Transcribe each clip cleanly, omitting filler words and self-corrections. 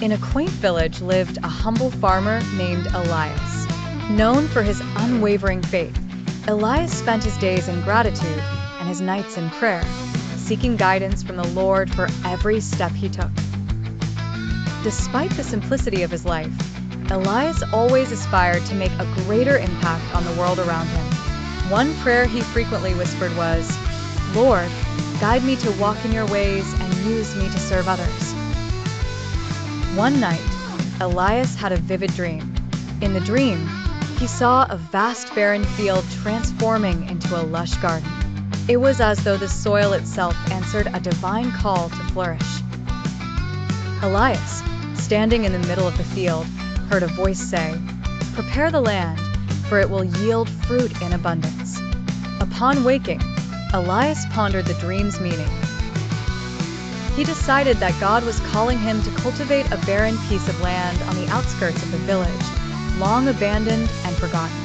In a quaint village lived a humble farmer named Elias. Known for his unwavering faith, Elias spent his days in gratitude and his nights in prayer, seeking guidance from the Lord for every step he took. Despite the simplicity of his life, Elias always aspired to make a greater impact on the world around him. One prayer he frequently whispered was, "Lord, guide me to walk in your ways and use me to serve others." One night, Elias had a vivid dream. In the dream, he saw a vast barren field transforming into a lush garden. It was as though the soil itself answered a divine call to flourish. Elias, standing in the middle of the field, heard a voice say, "Prepare the land, for it will yield fruit in abundance." Upon waking, Elias pondered the dream's meaning. He decided that God was calling him to cultivate a barren piece of land on the outskirts of the village, long abandoned and forgotten.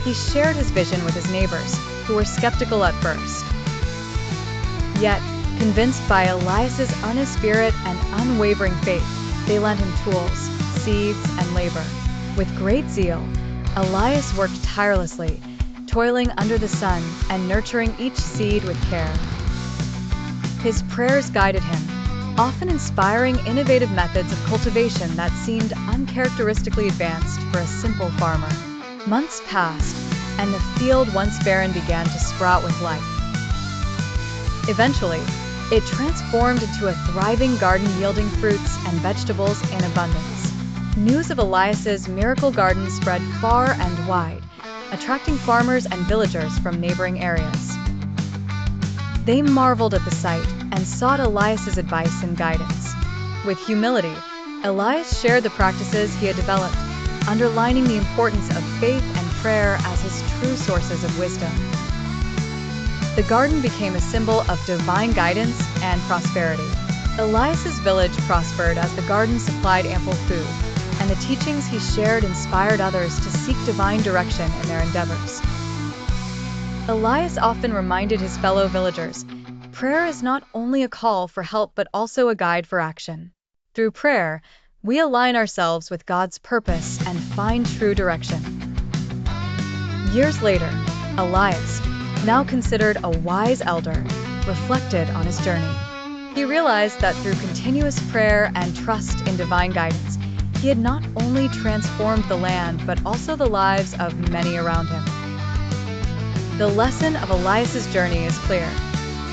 He shared his vision with his neighbors, who were skeptical at first. Yet, convinced by Elias's earnest spirit and unwavering faith, they lent him tools, seeds, and labor. With great zeal, Elias worked tirelessly, toiling under the sun and nurturing each seed with care. His prayers guided him, often inspiring innovative methods of cultivation that seemed uncharacteristically advanced for a simple farmer. Months passed, and the field once barren began to sprout with life. Eventually, it transformed into a thriving garden yielding fruits and vegetables in abundance. News of Elias's miracle garden spread far and wide, attracting farmers and villagers from neighboring areas. They marveled at the sight and sought Elias's advice and guidance. With humility, Elias shared the practices he had developed, underlining the importance of faith and prayer as his true sources of wisdom. The garden became a symbol of divine guidance and prosperity. Elias's village prospered as the garden supplied ample food, and the teachings he shared inspired others to seek divine direction in their endeavors. Elias often reminded his fellow villagers, prayer is not only a call for help but also a guide for action. Through prayer, we align ourselves with God's purpose and find true direction. Years later, Elias, now considered a wise elder, reflected on his journey. He realized that through continuous prayer and trust in divine guidance, he had not only transformed the land but also the lives of many around him. The lesson of Elias's journey is clear.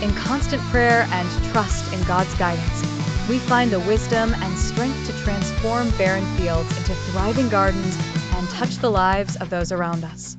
In constant prayer and trust in God's guidance, we find the wisdom and strength to transform barren fields into thriving gardens and touch the lives of those around us.